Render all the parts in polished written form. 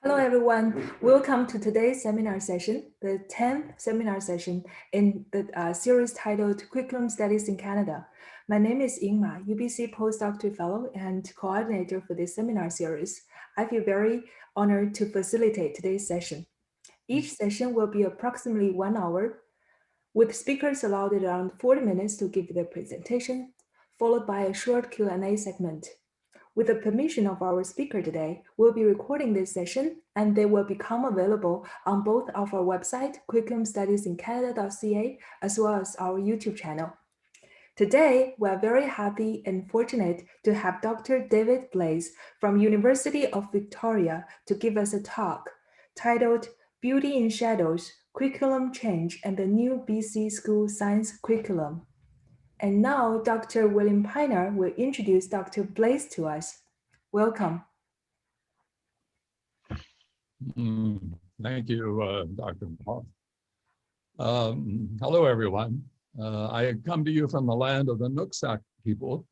Hello, everyone. Welcome to today's seminar session, the 10th seminar session in the series titled Curriculum Studies in Canada. My name is Ingma, UBC postdoctoral fellow and coordinator for this seminar series. I feel very honored to facilitate today's session. Each session will be approximately 1 hour, with speakers allowed around 40 minutes to give their presentation, followed by a short Q&A segment. With the permission of our speaker today, we'll be recording this session and they will become available on both of our website, curriculumstudiesincanada.ca, as well as our YouTube channel. Today, we are very happy and fortunate to have Dr. David Blaise from University of Victoria to give us a talk titled Beauty in Shadows, Curriculum Change and the New BC School Science Curriculum. And now Dr. William Piner will introduce Dr. Blaise to us. Welcome. Thank you, Dr. Paul. Hello, everyone. I come to you from the land of the Nooksack people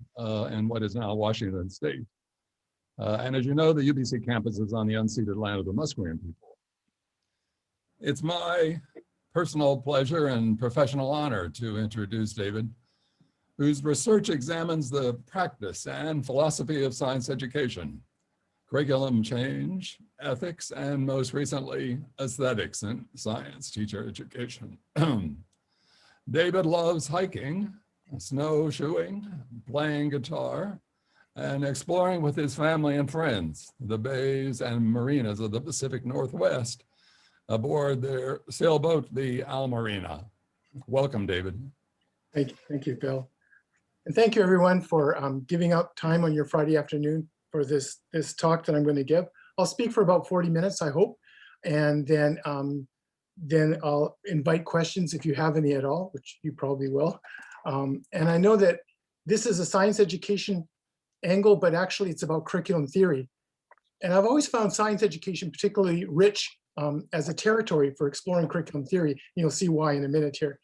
in what is now Washington State. And as you know, the UBC campus is on the unceded land of the Musqueam people. It's my personal pleasure and professional honor to introduce David, whose research examines the practice and philosophy of science education, curriculum change, ethics, and most recently, aesthetics in science teacher education. David loves hiking, snowshoeing, playing guitar, and exploring with his family and friends, the bays and marinas of the Pacific Northwest aboard their sailboat, the Almarina. Welcome, David. Thank you, Bill. And thank you everyone for giving up time on your Friday afternoon for this talk that I'm going to give. I'll speak for about 40 minutes, I hope, and then I'll invite questions if you have any at all, which you probably will. And I know that this is a science education angle, but actually it's about curriculum theory. And I've always found science education particularly rich as a territory for exploring curriculum theory. And you'll see why in a minute here.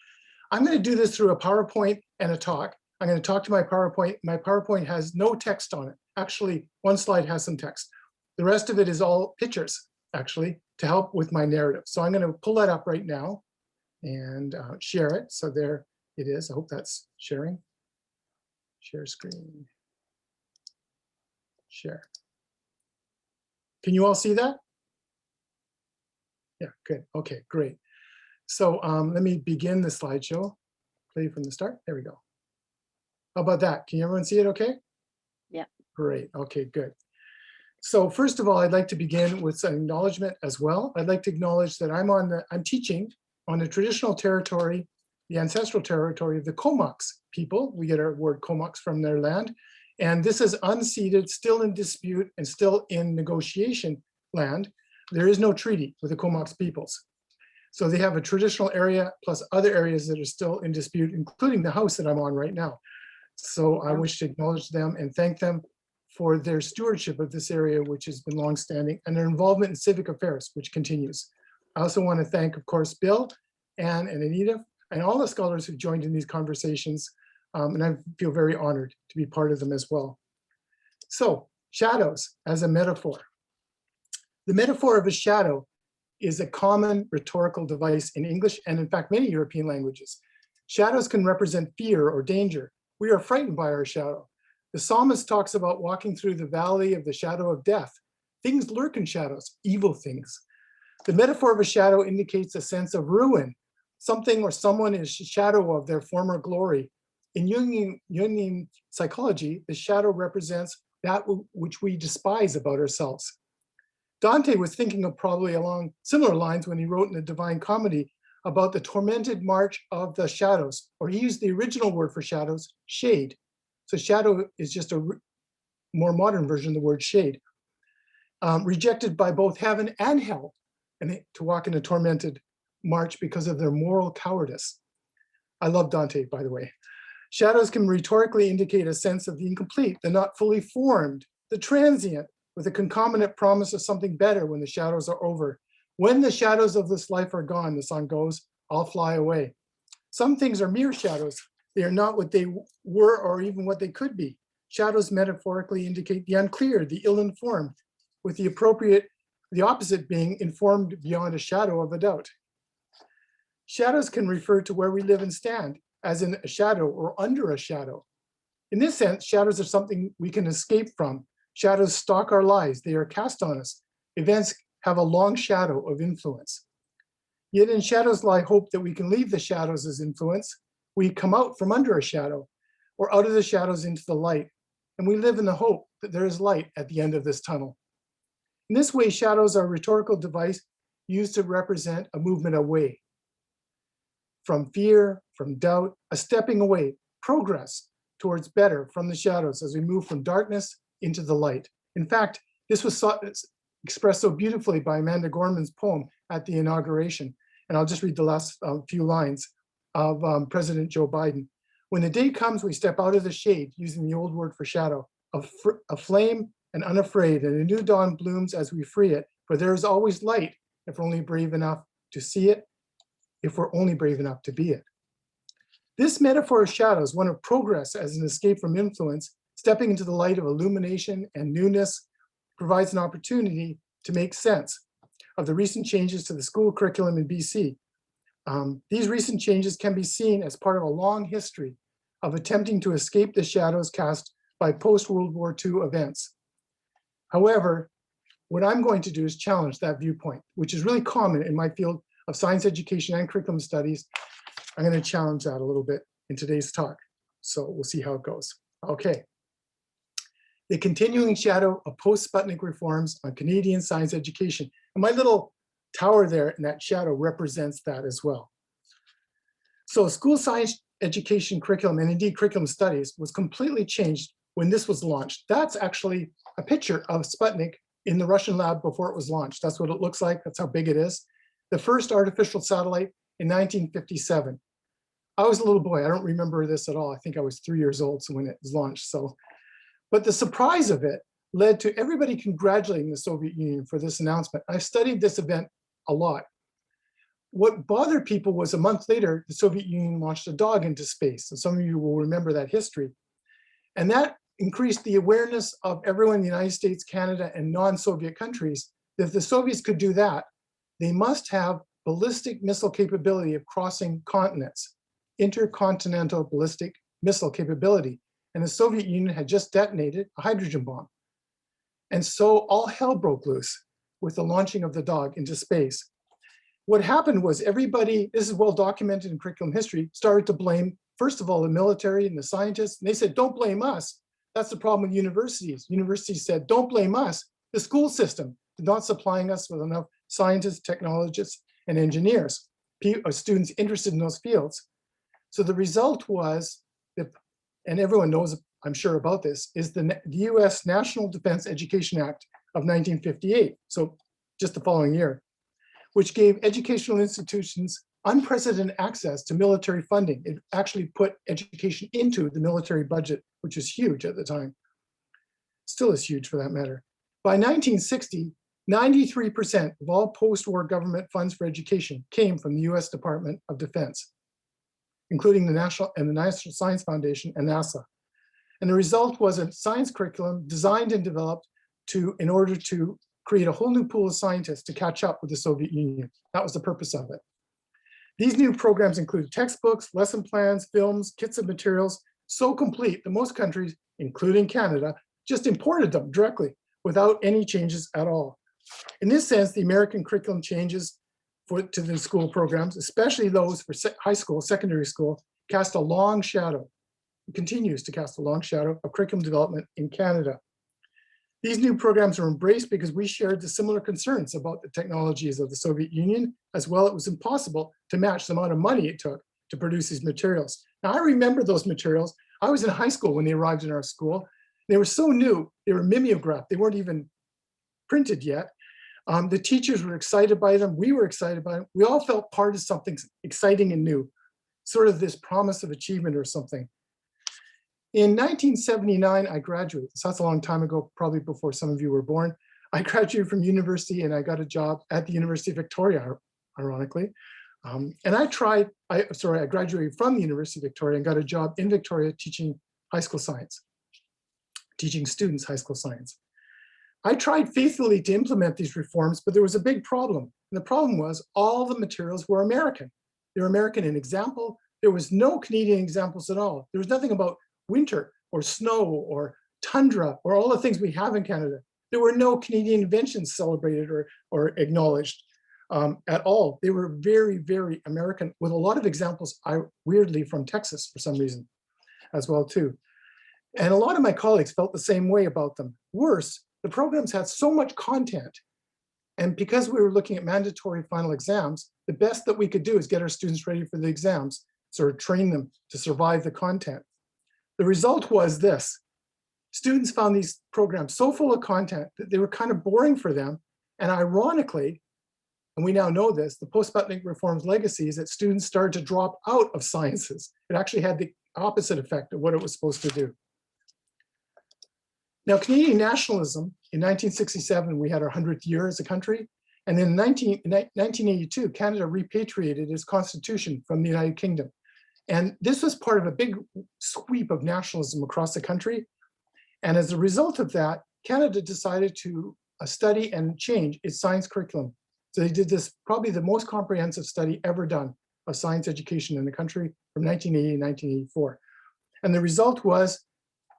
I'm going to do this through a PowerPoint and a talk. I'm going to talk to my PowerPoint. My PowerPoint has no text on it. Actually, one slide has some text. The rest of it is all pictures, actually, to help with my narrative. So I'm going to pull that up right now and share it. So there it is. I hope that's sharing. Share screen. Share. Can you all see that? Yeah, good. Okay, great. So let me begin the slideshow. Play from the start. There we go. How about that? Can everyone see it okay? Yeah. Great. Okay, good. So first of all, I'd like to begin with some acknowledgement as well. I'd like to acknowledge that I'm teaching on the traditional territory, the ancestral territory of the Comox people. We get our word Comox from their land. And this is unceded, still in dispute, and still in negotiation land. There is no treaty with the Comox peoples. So they have a traditional area plus other areas that are still in dispute, including the house that I'm on right now. So I wish to acknowledge them and thank them for their stewardship of this area, which has been longstanding, and their involvement in civic affairs, which continues. I also want to thank, of course, Bill, Anne, and Anita, and all the scholars who joined in these conversations. And I feel very honored to be part of them as well. So, shadows as a metaphor. The metaphor of a shadow is a common rhetorical device in English and in fact many European languages. Shadows can represent fear or danger. We are frightened by our shadow. The psalmist talks about walking through the valley of the shadow of death. Things lurk in shadows, evil things. The metaphor of a shadow indicates a sense of ruin. Something or someone is a shadow of their former glory. In Jungian psychology, the shadow represents that which we despise about ourselves. Dante was thinking of probably along similar lines when he wrote in the Divine Comedy about the tormented march of the shadows, or he used the original word for shadows, shade. So shadow is just a more modern version of the word shade. Rejected by both heaven and hell, and to walk in a tormented march because of their moral cowardice. I love Dante, by the way. Shadows can rhetorically indicate a sense of the incomplete, the not fully formed, the transient, with a concomitant promise of something better when the shadows are over. When the shadows of this life are gone, the song goes, I'll fly away. Some things are mere shadows. They are not what they were or even what they could be. Shadows metaphorically indicate the unclear, the ill-informed, with the the opposite being informed beyond a shadow of a doubt. Shadows can refer to where we live and stand, as in a shadow or under a shadow. In this sense, shadows are something we can escape from. Shadows stalk our lives. They are cast on us. Events have a long shadow of influence. Yet in shadows lie hope that we can leave the shadows as influence. We come out from under a shadow or out of the shadows into the light. And we live in the hope that there is light at the end of this tunnel. In this way, shadows are a rhetorical device used to represent a movement away from fear, from doubt, a stepping away, progress towards better from the shadows as we move from darkness into the light. In fact, this was expressed so beautifully by Amanda Gorman's poem at the inauguration. And I'll just read the last few lines of President Joe Biden. When the day comes, we step out of the shade, using the old word for shadow, aflame and unafraid, and a new dawn blooms as we free it. For there is always light if we're only brave enough to see it, if we're only brave enough to be it. This metaphor of shadows, one of progress as an escape from influence, stepping into the light of illumination and newness, provides an opportunity to make sense of the recent changes to the school curriculum in BC. These recent changes can be seen as part of a long history of attempting to escape the shadows cast by post-World War II events. However, what I'm going to do is challenge that viewpoint, which is really common in my field of science education and curriculum studies. I'm going to challenge that a little bit in today's talk. So we'll see how it goes. Okay. The continuing shadow of post-Sputnik reforms on Canadian science education. And my little tower there in that shadow represents that as well. So school science education curriculum, and indeed curriculum studies, was completely changed when this was launched. That's actually a picture of Sputnik in the Russian lab before it was launched. That's what it looks like. That's how big it is. The first artificial satellite in 1957. I was a little boy. I don't remember this at all. I think I was 3 years old when it was launched. But the surprise of it led to everybody congratulating the Soviet Union for this announcement. I've studied this event a lot. What bothered people was a month later, the Soviet Union launched a dog into space. And some of you will remember that history. And that increased the awareness of everyone in the United States, Canada, and non-Soviet countries that if the Soviets could do that, they must have ballistic missile capability of crossing continents, intercontinental ballistic missile capability. And the Soviet Union had just detonated a hydrogen bomb. And so all hell broke loose with the launching of the dog into space. What happened was everybody, this is well documented in curriculum history, started to blame, first of all, the military and the scientists. And they said, don't blame us. That's the problem with universities. Universities said, don't blame us. The school system is not supplying us with enough scientists, technologists, and engineers, students interested in those fields. So the result was, and everyone knows, I'm sure about this, is the US National Defense Education Act of 1958, so just the following year, which gave educational institutions unprecedented access to military funding. It actually put education into the military budget, which was huge at the time. Still is huge for that matter. By 1960, 93% of all post-war government funds for education came from the US Department of Defense, including the National Science Foundation and NASA. And the result was a science curriculum designed and developed in order to create a whole new pool of scientists to catch up with the Soviet Union. That was the purpose of it. These new programs included textbooks, lesson plans, films, kits of materials, so complete that most countries, including Canada, just imported them directly without any changes at all. In this sense, the American curriculum changes to the school programs, especially those for high school, secondary school, cast a long shadow. It continues to cast a long shadow of curriculum development in Canada. These new programs were embraced because we shared the similar concerns about the technologies of the Soviet Union. As well, it was impossible to match the amount of money it took to produce these materials. Now, I remember those materials. I was in high school when they arrived in our school. They were so new, they were mimeographed. They weren't even printed yet. The teachers were excited by them. We were excited by them. We all felt part of something exciting and new, sort of this promise of achievement or something. In 1979, I graduated. So that's a long time ago, probably before some of you were born. I graduated from university and I got a job at the University of Victoria, ironically. And I graduated from the University of Victoria and got a job in Victoria teaching high school science, teaching students high school science. I tried faithfully to implement these reforms, but there was a big problem. And the problem was all the materials were American. They were American in example. There was no Canadian examples at all. There was nothing about winter or snow or tundra or all the things we have in Canada. There were no Canadian inventions celebrated or acknowledged at all. They were very, very American, with a lot of examples, weirdly, from Texas for some reason as well too. And a lot of my colleagues felt the same way about them. Worse, the programs had so much content. And because we were looking at mandatory final exams, the best that we could do is get our students ready for the exams, sort of train them to survive the content. The result was this. Students found these programs so full of content that they were kind of boring for them. And ironically, and we now know this, the post-Sputnik reform's legacy is that students started to drop out of sciences. It actually had the opposite effect of what it was supposed to do. Now, Canadian nationalism, in 1967, we had our 100th year as a country. And then in 1982, Canada repatriated its constitution from the United Kingdom. And this was part of a big sweep of nationalism across the country. And as a result of that, Canada decided to study and change its science curriculum. So they did this, probably the most comprehensive study ever done of science education in the country from 1980 to 1984. And the result was,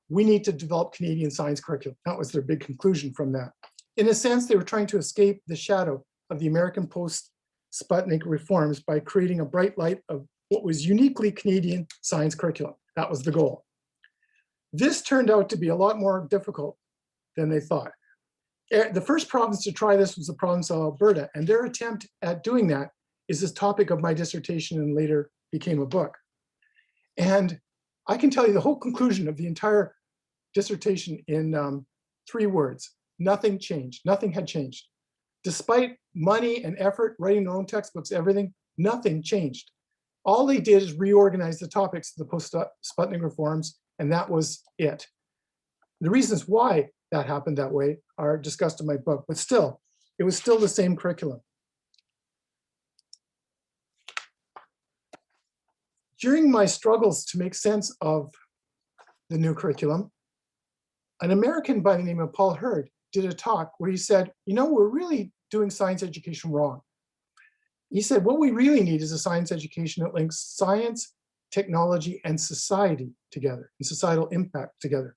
we need to develop Canadian science curriculum. That was their big conclusion from that. In a sense, they were trying to escape the shadow of the American post-Sputnik reforms by creating a bright light of what was uniquely Canadian science curriculum. That was the goal. This turned out to be a lot more difficult than they thought. The first province to try this was the province of Alberta, and their attempt at doing that is this topic of my dissertation and later became a book. And I can tell you the whole conclusion of the entire dissertation in 3 words. Nothing changed. Nothing had changed. Despite money and effort, writing their own textbooks, everything, nothing changed. All they did is reorganize the topics of the post-Sputnik reforms, and that was it. The reasons why that happened that way are discussed in my book, but still, it was still the same curriculum. During my struggles to make sense of the new curriculum, an American by the name of Paul Hurd did a talk where he said, you know, we're really doing science education wrong. He said, what we really need is a science education that links science, technology, and society together, and societal impact together.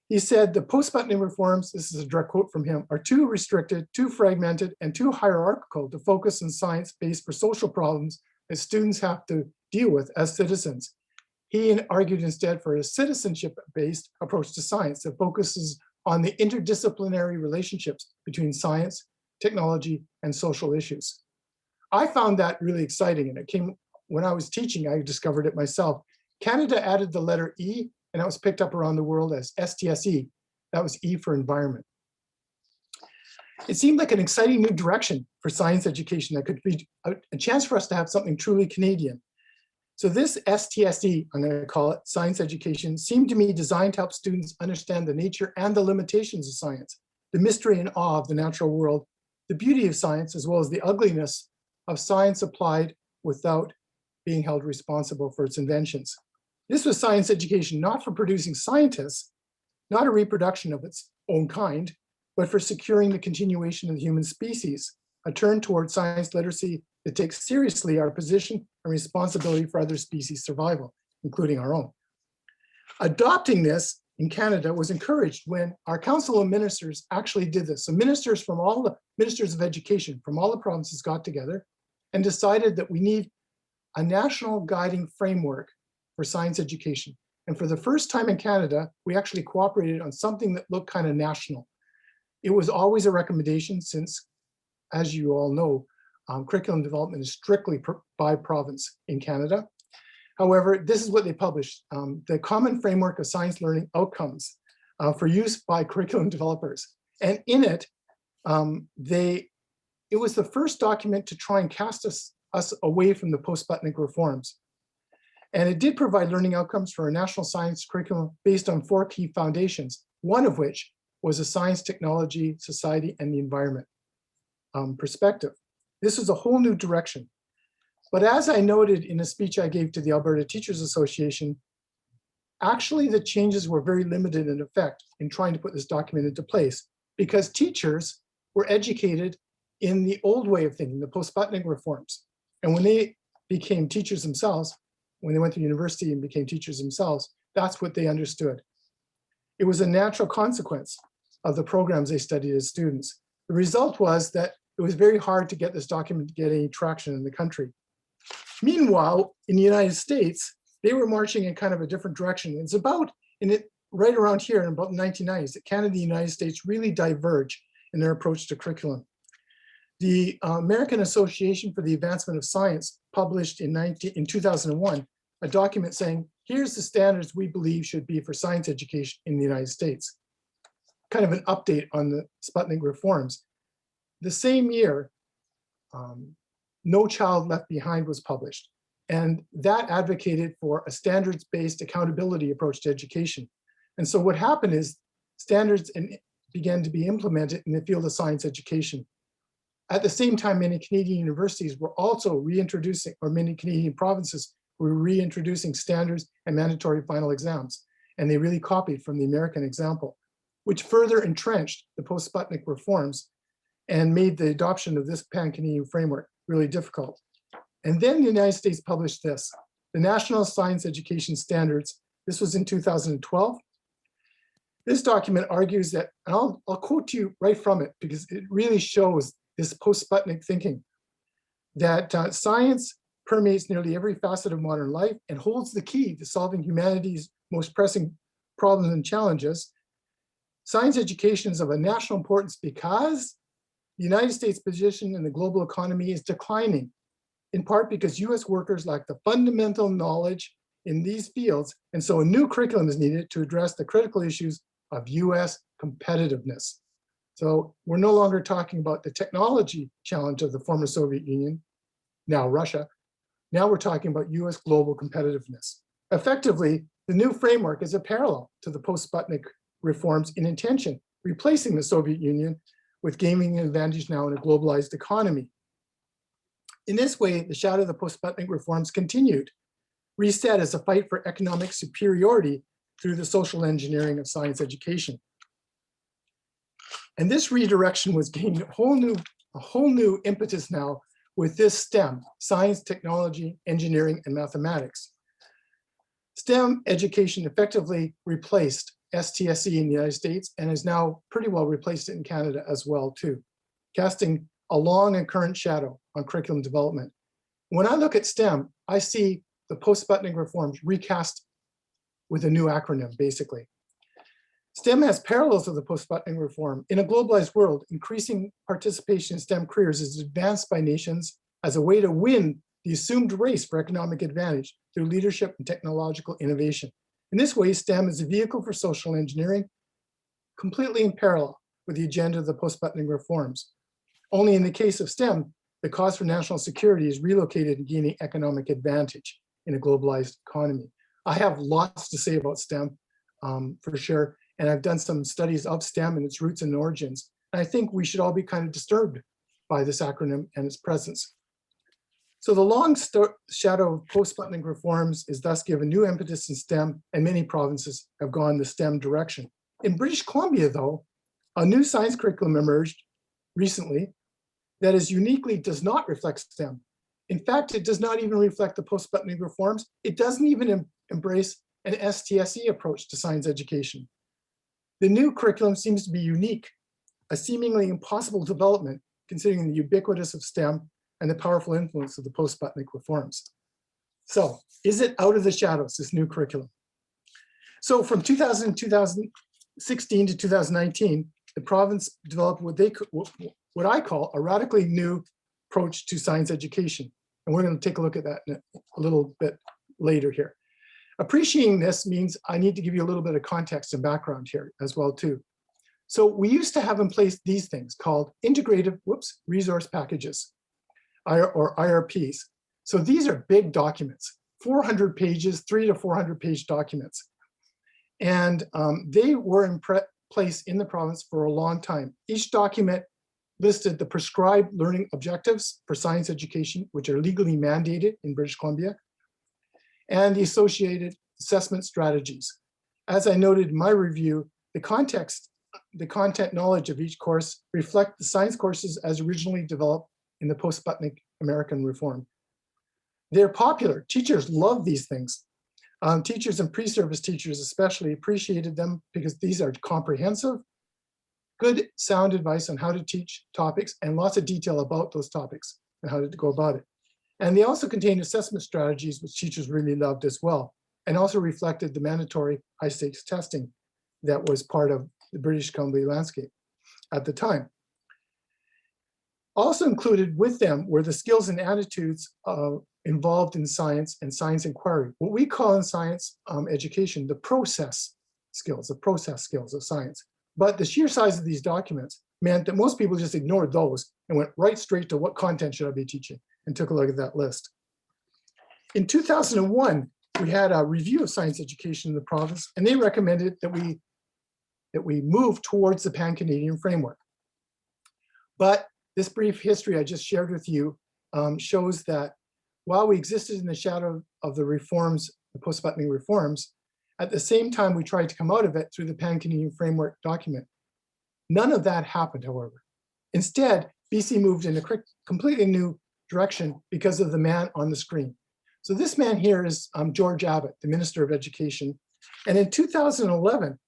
He said, the post-Sputnik reforms, this is a direct quote from him, are too restricted, too fragmented, and too hierarchical to focus on science based for social problems that students have to deal with as citizens. He argued instead for a citizenship-based approach to science that focuses on the interdisciplinary relationships between science, technology, and social issues. I found that really exciting, and it came when I was teaching. I discovered it myself. Canada added the letter E, and that was picked up around the world as STSE. That was E for environment. It seemed like an exciting new direction for science education that could be a chance for us to have something truly Canadian. So this STSE, I'm going to call it, science education, seemed to me designed to help students understand the nature and the limitations of science, the mystery and awe of the natural world, the beauty of science, as well as the ugliness of science applied without being held responsible for its inventions. This was science education not for producing scientists, not a reproduction of its own kind, but for securing the continuation of the human species, a turn toward science literacy that takes seriously our position and responsibility for other species' survival, including our own. Adopting this in Canada was encouraged when our Council of Ministers actually did this. So ministers from all the ministers of education from all the provinces got together and decided that we need a national guiding framework for science education. And for the first time in Canada, we actually cooperated on something that looked kind of national. It was always a recommendation since, as you all know, curriculum development is strictly by province in Canada. However, this is what they published, the Common Framework of Science Learning Outcomes for use by curriculum developers. And in it, it was the first document to try and cast us away from the post-Sputnik reforms. And it did provide learning outcomes for a national science curriculum based on 4 key foundations, one of which was a science, technology, society, and the environment perspective. This was a whole new direction. But as I noted in a speech I gave to the Alberta Teachers Association, Actually, the changes were very limited in effect in trying to put this document into place because teachers were educated in the old way of thinking, the PostSputnik reforms. And when they became teachers themselves, when they went to university and became teachers themselves, that's what they understood. It was a natural consequence of the programs they studied as students. The result was that it was very hard to get this document to get any traction in the country. Meanwhile, in the United States, they were marching in kind of a different direction. It's about, right around here in about the 1990s, that Canada and the United States really diverge in their approach to curriculum. The American Association for the Advancement of Science published in 2001 a document saying, here's the standards we believe should be for science education in the United States. Kind of an update on the Sputnik reforms. The same year, No Child Left Behind was published, and that advocated for a standards-based accountability approach to education. And so what happened is standards began to be implemented in the field of science education. At the same time, many Canadian universities were also reintroducing, or many Canadian provinces were reintroducing standards and mandatory final exams. And they really copied from the American example, which further entrenched the post-Sputnik reforms and made the adoption of this pan-Canadian framework really difficult. And then the United States published this, the National Science Education Standards. This was in 2012. This document argues that, and I'll quote to you right from it because it really shows this post-Sputnik thinking, that science permeates nearly every facet of modern life and holds the key to solving humanity's most pressing problems and challenges. Science education is of a national importance because the United States position in the global economy is declining, in part because US workers lack the fundamental knowledge in these fields, and so a new curriculum is needed to address the critical issues of US competitiveness. So we're no longer talking about the technology challenge of the former Soviet Union, now Russia. Now we're talking about US global competitiveness. Effectively, the new framework is a parallel to the post-Sputnik reforms in intention, replacing the Soviet Union with gaining an advantage now in a globalized economy. In this way, the shadow of the post-Sputnik reforms continued, reset as a fight for economic superiority through the social engineering of science education. And this redirection was gaining a whole new impetus now with this STEM, science, technology, engineering, and mathematics. STEM education effectively replaced STSE in the United States and is now pretty well replaced in Canada as well too, casting a long and current shadow on curriculum development. When I look at STEM, I see the post-Sputnik reforms recast with a new acronym, basically. STEM has parallels of the post-Sputnik reform. In a globalized world, increasing participation in STEM careers is advanced by nations as a way to win the assumed race for economic advantage through leadership and technological innovation. In this way, STEM is a vehicle for social engineering, completely in parallel with the agenda of the post-Sputnik reforms. Only in the case of STEM, the cause for national security is relocated and gaining economic advantage in a globalized economy. I have lots to say about STEM, for sure. And I've done some studies of STEM and its roots and origins. And I think we should all be kind of disturbed by this acronym and its presence. So the long shadow of post-Sputnik reforms is thus given new impetus in STEM, and many provinces have gone the STEM direction. In British Columbia, though, a new science curriculum emerged recently that is uniquely does not reflect STEM. In fact, it does not even reflect the post-Sputnik reforms. It doesn't even embrace an STSE approach to science education. The new curriculum seems to be unique, a seemingly impossible development considering the ubiquitous of STEM and the powerful influence of the post-Sputnik reforms. So is it out of the shadows, this new curriculum? So from 2016 to 2019, the province developed what I call a radically new approach to science education. And we're going to take a look at that in a little bit later here. Appreciating this means I need to give you a little bit of context and background here as well too. So we used to have in place these things called integrative resource packages, or IRPs. So these are big documents, 400 pages, 300 to 400 page documents. And they were in place in the province for a long time. Each document listed the prescribed learning objectives for science education, which are legally mandated in British Columbia, and the associated assessment strategies. As I noted in my review, the content knowledge of each course reflect the science courses as originally developed in the PostSputnik American reform. They're popular. Teachers love these things. Teachers and pre-service teachers especially appreciated them because these are comprehensive, good sound advice on how to teach topics and lots of detail about those topics and how to go about it. And they also contain assessment strategies, which teachers really loved as well, and also reflected the mandatory high stakes testing that was part of the British Columbia landscape at the time. Also included with them were the skills and attitudes involved in science and science inquiry, what we call in science education, the process skills of science. But the sheer size of these documents meant that most people just ignored those and went right straight to what content should I be teaching and took a look at that list. In 2001, we had a review of science education in the province, and they recommended that we move towards the Pan-Canadian framework. But this brief history I just shared with you shows that while we existed in the shadow of the reforms, the PostSputnik reforms, at the same time we tried to come out of it through the Pan-Canadian framework document. None of that happened, however. Instead, BC moved in a completely new direction because of the man on the screen. So this man here is George Abbott, the Minister of Education. And in 2011,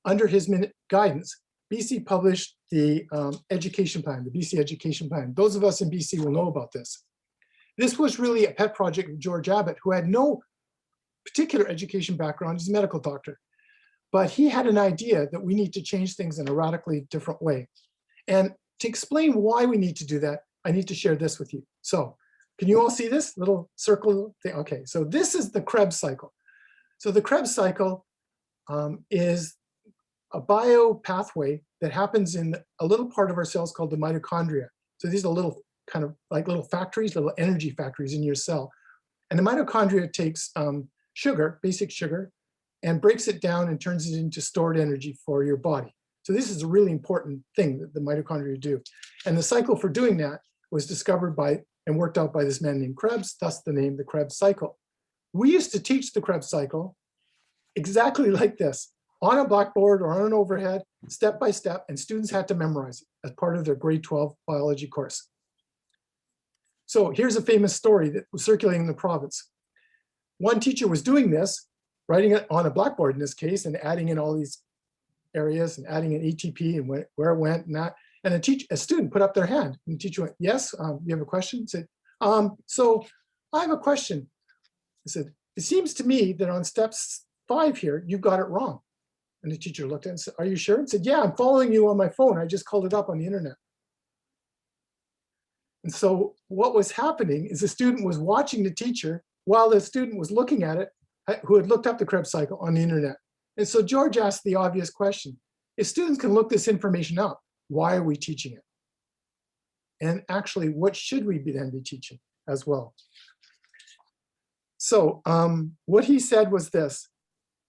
under his guidance, BC published the education plan, the BC education plan. Those of us in BC will know about this. This was really a pet project of George Abbott, who had no particular education background. He's a medical doctor. But he had an idea that we need to change things in a radically different way. And to explain why we need to do that, I need to share this with you. So can you all see this little circle thing? Okay, so this is the Krebs cycle. So the Krebs cycle is a bio pathway that happens in a little part of our cells called the mitochondria. So these are little kind of like little factories, little energy factories in your cell. And the mitochondria takes sugar, basic sugar, and breaks it down and turns it into stored energy for your body. So this is a really important thing that the mitochondria do. And the cycle for doing that was discovered by and worked out by this man named Krebs, thus the name, the Krebs cycle. We used to teach the Krebs cycle exactly like this, on a blackboard or on an overhead, step by step, and students had to memorize it as part of their grade 12 biology course. So here's a famous story that was circulating in the province. One teacher was doing this, writing it on a blackboard in this case, and adding in all these areas and adding in ATP and where it went and that. And a student put up their hand, and the teacher went, "Yes, you have a question?" He said, "So I have a question." He said, "It seems to me that on step 5 here, you got it wrong." And the teacher looked at it and said, "Are you sure?" And said, "Yeah, I'm following you on my phone. I just called it up on the internet." And so what was happening is the student was watching the teacher while the student was looking at it, who had looked up the Krebs cycle on the internet. And so George asked the obvious question: if students can look this information up, why are we teaching it? And actually, what should we then be teaching as well? So what he said was this: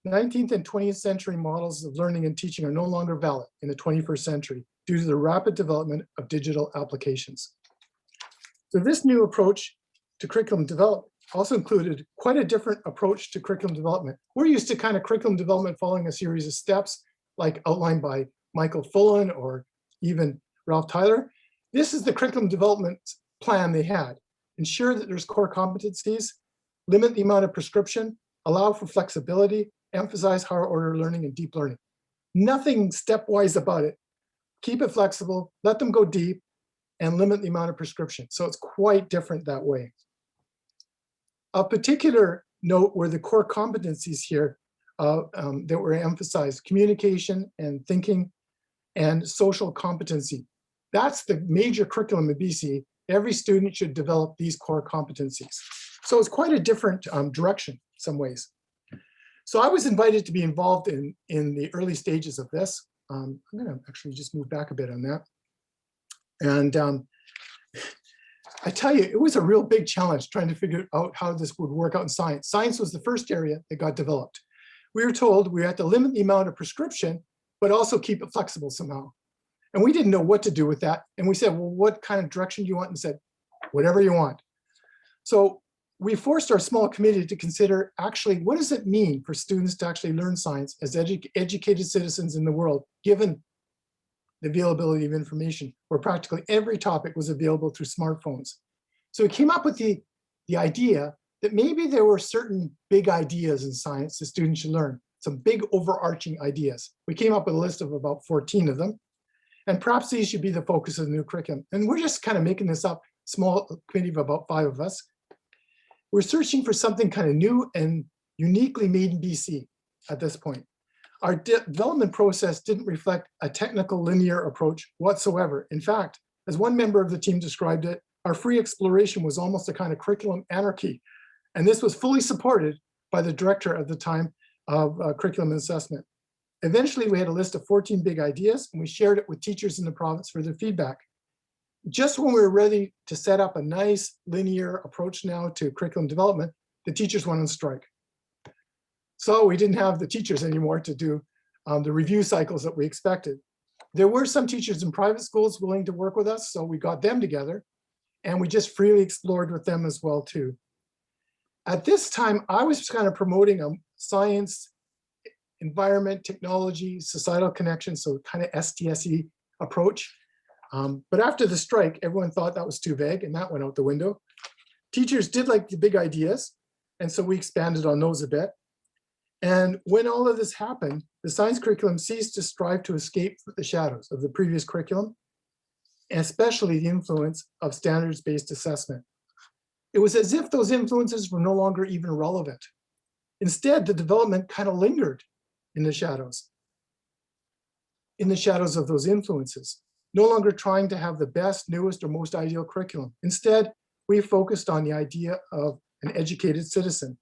19th and 20th century models of learning and teaching are no longer valid in the 21st century due to the rapid development of digital applications. So this new approach to curriculum development also included quite a different approach to curriculum development. We're used to kind of curriculum development following a series of steps like outlined by Michael Fullen or even Ralph Tyler. This is the curriculum development plan they had. Ensure that there's core competencies, limit the amount of prescription, allow for flexibility, emphasize higher order learning and deep learning. Nothing stepwise about it. Keep it flexible, let them go deep, and limit the amount of prescription. So it's quite different that way. A particular note were the core competencies here that were emphasized: communication and thinking and social competency. That's the major curriculum in BC. Every student should develop these core competencies. So it's quite a different direction in some ways. So I was invited to be involved in the early stages of this. I'm gonna actually just move back a bit on that. And I tell you, it was a real big challenge trying to figure out how this would work out in science. Science was the first area that got developed. We were told we had to limit the amount of prescription, but also keep it flexible somehow. And we didn't know what to do with that. And we said, well, what kind of direction do you want? And said, whatever you want. So we forced our small committee to consider actually what does it mean for students to actually learn science as educated citizens in the world, given the availability of information, where practically every topic was available through smartphones. So we came up with the idea that maybe there were certain big ideas in science that students should learn, some big overarching ideas. We came up with a list of about 14 of them, and perhaps these should be the focus of the new curriculum. And we're just kind of making this up, small committee of about 5 of us. We're searching for something kind of new and uniquely made in BC at this point. Our development process didn't reflect a technical linear approach whatsoever. In fact, as one member of the team described it, our free exploration was almost a kind of curriculum anarchy. And this was fully supported by the director at the time of curriculum and assessment. Eventually, we had a list of 14 big ideas, and we shared it with teachers in the province for their feedback. Just when we were ready to set up a nice linear approach now to curriculum development, the teachers went on strike. So we didn't have the teachers anymore to do the review cycles that we expected. There were some teachers in private schools willing to work with us, so we got them together, and we just freely explored with them as well too. At this time, I was kind of promoting a science, environment, technology, societal connection, so kind of STSE approach. But after the strike, everyone thought that was too vague, and that went out the window. Teachers did like the big ideas, and so we expanded on those a bit. And when all of this happened, the science curriculum ceased to strive to escape the shadows of the previous curriculum, and especially the influence of standards-based assessment. It was as if those influences were no longer even relevant. Instead, the development kind of lingered in the shadows of those influences, no longer trying to have the best, newest, or most ideal curriculum. Instead, we focused on the idea of an educated citizen.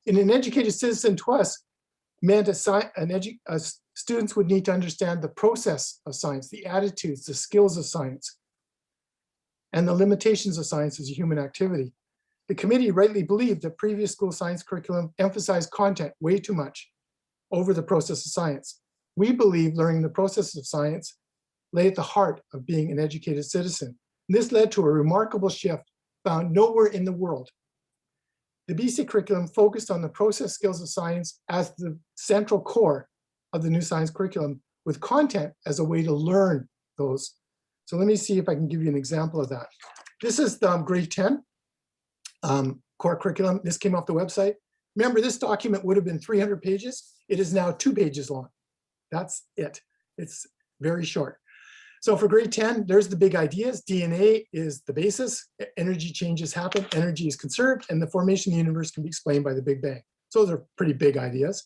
And an educated citizen to us meant students would need to understand the process of science, the attitudes, the skills of science, and the limitations of science as a human activity. The committee rightly believed that previous school science curriculum emphasized content way too much over the process of science. We believe learning the process of science lay at the heart of being an educated citizen. And this led to a remarkable shift found nowhere in the world. The BC curriculum focused on the process skills of science as the central core of the new science curriculum, with content as a way to learn those. So let me see if I can give you an example of that. This is the grade 10 core curriculum. This came off the website. Remember, this document would have been 300 pages. It is now 2 pages long. That's it. It's very short. So for grade 10, there's the big ideas. DNA is the basis. Energy changes happen, energy is conserved, and the formation of the universe can be explained by the Big Bang. So those are pretty big ideas.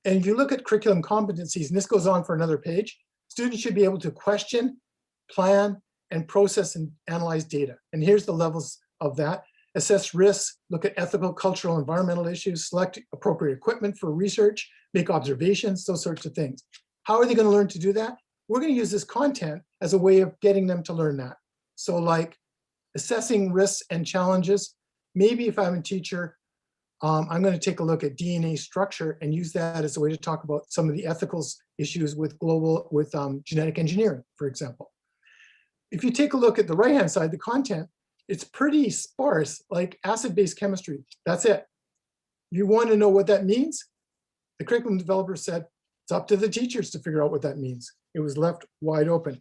And if you look at curriculum competencies, and this goes on for another page, students should be able to question, plan, and process and analyze data. And here's the levels of that. Assess risks, look at ethical, cultural, environmental issues, select appropriate equipment for research, make observations, those sorts of things. How are they going to learn to do that? We're going to use this content as a way of getting them to learn that. So like assessing risks and challenges. Maybe if I'm a teacher, I'm going to take a look at DNA structure and use that as a way to talk about some of the ethical issues with genetic engineering, for example. If you take a look at the right-hand side, the content, it's pretty sparse, like acid-base chemistry. That's it. You want to know what that means? The curriculum developer said, it's up to the teachers to figure out what that means. It was left wide open.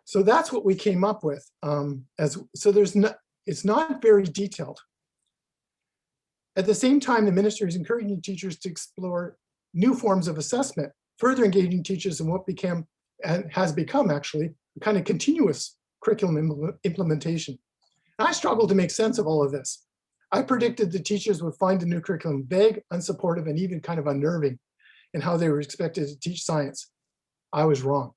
So that's what we came up with. It's not very detailed. At the same time, the ministry is encouraging teachers to explore new forms of assessment, further engaging teachers in what became and has become actually a kind of continuous curriculum implementation. And I struggled to make sense of all of this. I predicted the teachers would find the new curriculum vague, unsupportive, and even kind of unnerving in how they were expected to teach science. I was wrong.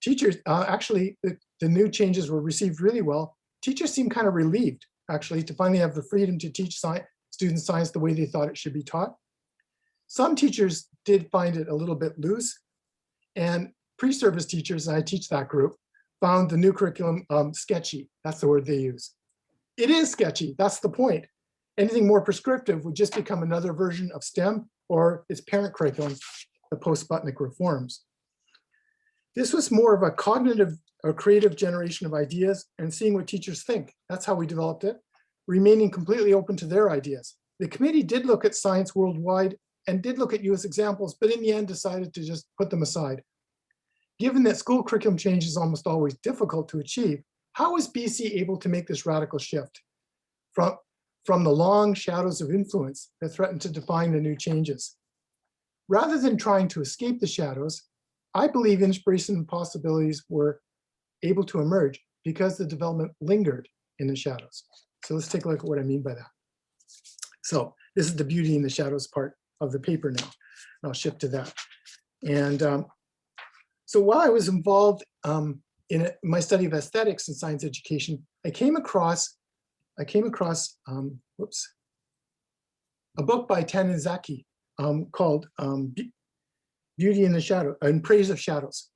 Teachers, actually, the new changes were received really well. Teachers seemed kind of relieved, actually, to finally have the freedom to teach students science the way they thought it should be taught. Some teachers did find it a little bit loose, and pre-service teachers, and I teach that group, found the new curriculum sketchy. That's the word they use. It is sketchy, that's the point. Anything more prescriptive would just become another version of STEM or its parent curriculum, the PostSputnik reforms. This was more of a cognitive or creative generation of ideas and seeing what teachers think. That's how we developed it. remaining completely open to their ideas. The committee did look at science worldwide and did look at US examples, but in the end decided to just put them aside. Given that school curriculum change is almost always difficult to achieve, how is BC able to make this radical shift from the long shadows of influence that threaten to define the new changes? Rather than trying to escape the shadows, I believe inspiration and possibilities were able to emerge because the development lingered in the shadows. So let's take a look at what I mean by that. So this is the beauty in the shadows part of the paper now. I'll shift to that. And so while I was involved in my study of aesthetics and science education, I came across a book by Tanizaki called Beauty in the Shadow, in Praise of Shadows.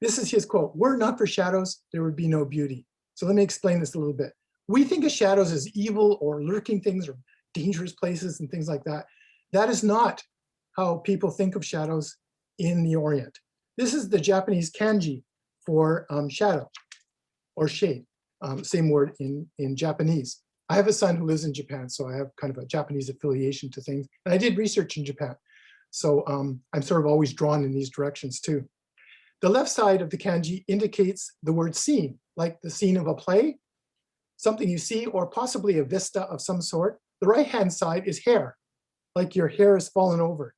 This is his quote: "Were it not for shadows, there would be no beauty." So let me explain this a little bit. We think of shadows as evil or lurking things or dangerous places and things like that. That is not how people think of shadows in the Orient. This is the Japanese kanji for shadow or shade, same word in Japanese. I have a son who lives in Japan, so I have kind of a Japanese affiliation to things. And I did research in Japan. So I'm sort of always drawn in these directions too. The left side of the kanji indicates the word scene, like the scene of a play, something you see, or possibly a vista of some sort. The right-hand side is hair, like your hair has fallen over.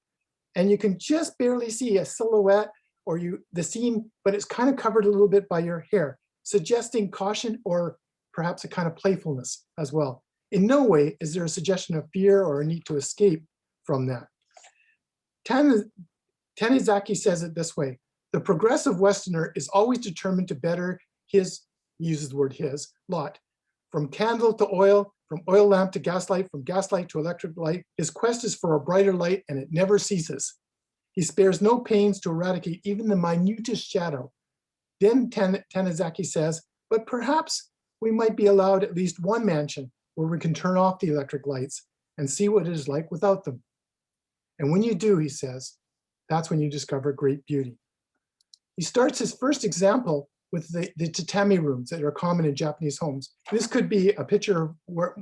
And you can just barely see a silhouette or the scene, but it's kind of covered a little bit by your hair, suggesting caution or perhaps a kind of playfulness as well. In no way is there a suggestion of fear or a need to escape from that. Tanizaki says it this way: the progressive Westerner is always determined to better his, he uses the word his, lot. From candle to oil, from oil lamp to gaslight, from gaslight to electric light, his quest is for a brighter light and it never ceases. He spares no pains to eradicate even the minutest shadow. Then Tanizaki says, but perhaps we might be allowed at least one mansion where we can turn off the electric lights and see what it is like without them. And when you do, he says, that's when you discover great beauty. He starts his first example with the tatami rooms that are common in Japanese homes. This could be a picture of where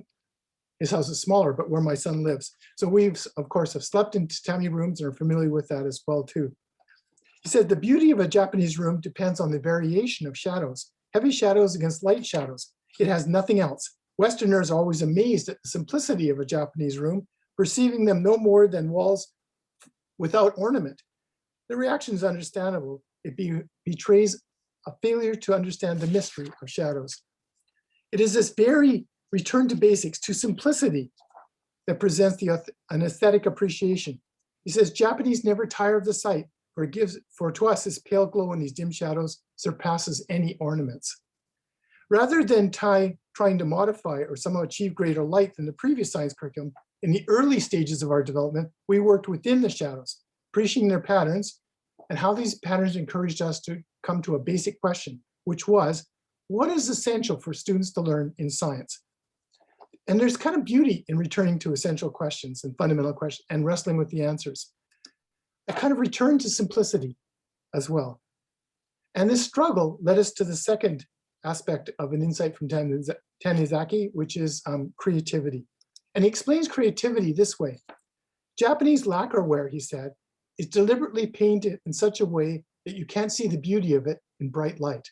his house is smaller, but where my son lives. So we've, of course, have slept in tatami rooms and are familiar with that as well too. He said, the beauty of a Japanese room depends on the variation of shadows, heavy shadows against light shadows. It has nothing else. Westerners are always amazed at the simplicity of a Japanese room, perceiving them no more than walls without ornament. The reaction is understandable. It betrays a failure to understand the mystery of shadows. It is this very return to basics, to simplicity, that presents an aesthetic appreciation. He says, Japanese never tire of the sight, for to us this pale glow in these dim shadows surpasses any ornaments. Rather than trying to modify or somehow achieve greater light than the previous science curriculum, in the early stages of our development, we worked within the shadows, appreciating their patterns and how these patterns encouraged us to come to a basic question, which was, what is essential for students to learn in science? And there's kind of beauty in returning to essential questions and fundamental questions and wrestling with the answers. A kind of return to simplicity as well. And this struggle led us to the second aspect of an insight from Tanizaki, which is creativity. And he explains creativity this way. Japanese lacquerware, he said, is deliberately painted in such a way that you can't see the beauty of it in bright light.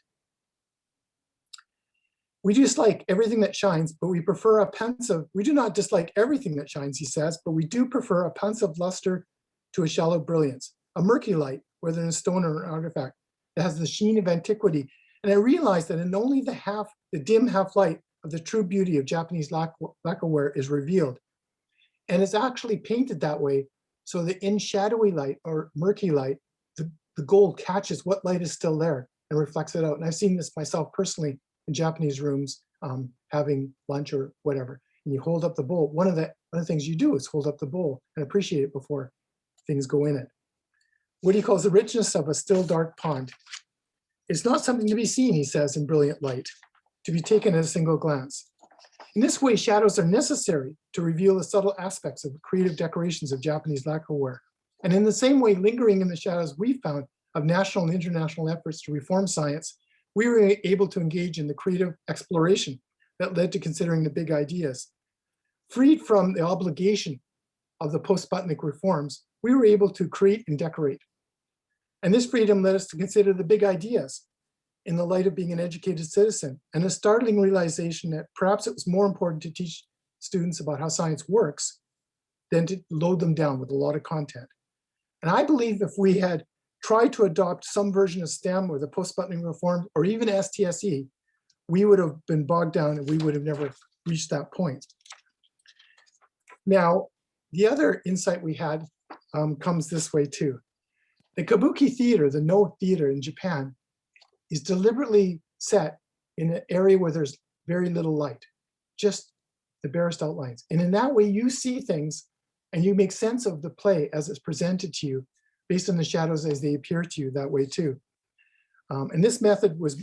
We dislike everything that shines, but we prefer a pensive, we do not dislike everything that shines, he says, but we do prefer a pensive luster to a shallow brilliance, a murky light, whether in a stone or an artifact, that has the sheen of antiquity. And I realized that in only the dim half light of the true beauty of Japanese lacquerware is revealed. And it's actually painted that way so that in shadowy light or murky light, the gold catches what light is still there and reflects it out. And I've seen this myself personally in Japanese rooms, having lunch or whatever. And you hold up the bowl. One of the things you do is hold up the bowl and appreciate it before things go in it. What he calls the richness of a still dark pond. It's not something to be seen, he says, in brilliant light, to be taken at a single glance. In this way, shadows are necessary to reveal the subtle aspects of the creative decorations of Japanese lacquerware. And in the same way, lingering in the shadows we found of national and international efforts to reform science, we were able to engage in the creative exploration that led to considering the big ideas. freed from the obligation of the PostSputnik reforms, we were able to create and decorate. And this freedom led us to consider the big ideas in the light of being an educated citizen, and a startling realization that perhaps it was more important to teach students about how science works than to load them down with a lot of content. And I believe if we had tried to adopt some version of STEM or the PostSputnik reform or even STSE, we would have been bogged down and we would have never reached that point. Now, the other insight we had comes this way too. The Kabuki theater, the No theater in Japan, is deliberately set in an area where there's very little light, just the barest outlines. And in that way, you see things and you make sense of the play as it's presented to you based on the shadows as they appear to you that way too. And this method was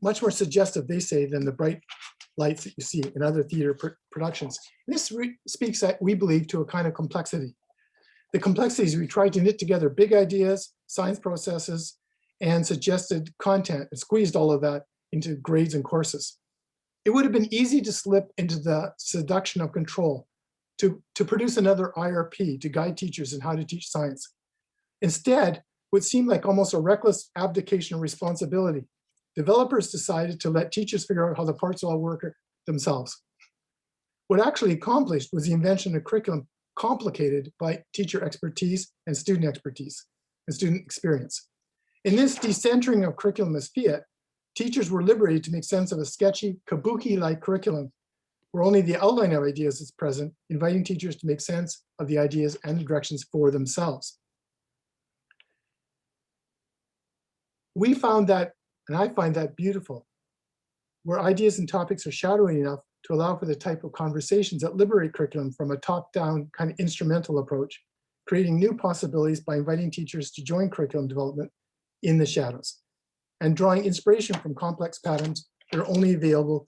much more suggestive, they say, than the bright lights that you see in other theater productions. This speaks, we believe, to a kind of complexity. The complexities, we tried to knit together big ideas, science processes, and suggested content, and squeezed all of that into grades and courses. It would have been easy to slip into the seduction of control, to produce another IRP to guide teachers in how to teach science. Instead, what seemed like almost a reckless abdication of responsibility, developers decided to let teachers figure out how the parts all work themselves. What actually accomplished was the invention of curriculum complicated by teacher expertise and student expertise and student experience. In this decentering of curriculum as fiat, teachers were liberated to make sense of a sketchy, kabuki-like curriculum where only the outline of ideas is present, inviting teachers to make sense of the ideas and the directions for themselves. We found that, and I find that beautiful, where ideas and topics are shadowy enough to allow for the type of conversations that liberate curriculum from a top-down kind of instrumental approach, creating new possibilities by inviting teachers to join curriculum development in the shadows, and drawing inspiration from complex patterns that are only available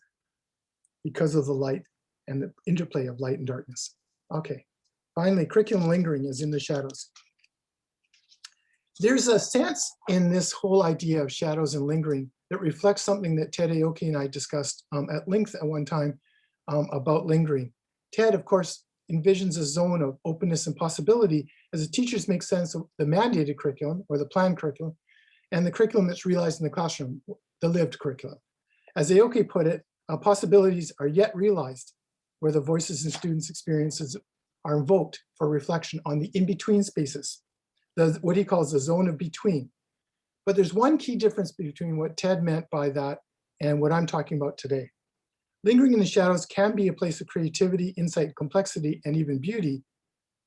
because of the light and the interplay of light and darkness. Okay, finally, curriculum lingering is in the shadows. There's a sense in this whole idea of shadows and lingering that reflects something that Ted Aoki and I discussed at length at one time about lingering. Ted, of course, envisions a zone of openness and possibility as the teachers make sense of the mandated curriculum or the planned curriculum and the curriculum that's realized in the classroom, the lived curriculum. As Aoki put it, possibilities are yet realized where the voices and students' experiences are invoked for reflection on the in-between spaces, what he calls the zone of between. But there's one key difference between what Ted meant by that and what I'm talking about today. Lingering in the shadows can be a place of creativity, insight, complexity, and even beauty.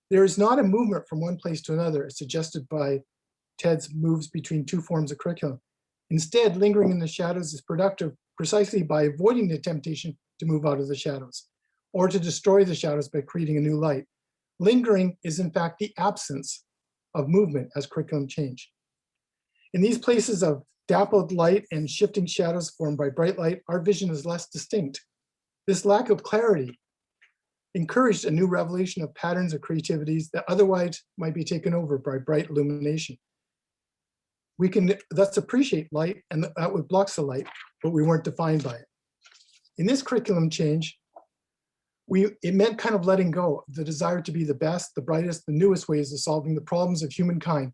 There is not a movement from one place to another as suggested by Ted's moves between two forms of curriculum. Instead, lingering in the shadows is productive precisely by avoiding the temptation to move out of the shadows or to destroy the shadows by creating a new light. Lingering is in fact the absence of movement as curriculum change. In these places of dappled light and shifting shadows formed by bright light, our vision is less distinct. This lack of clarity encouraged a new revelation of patterns of creativities that otherwise might be taken over by bright illumination. We can thus appreciate light and that what blocks the light, but we weren't defined by it. In this curriculum change, it meant kind of letting go of the desire to be the best, the brightest, the newest ways of solving the problems of humankind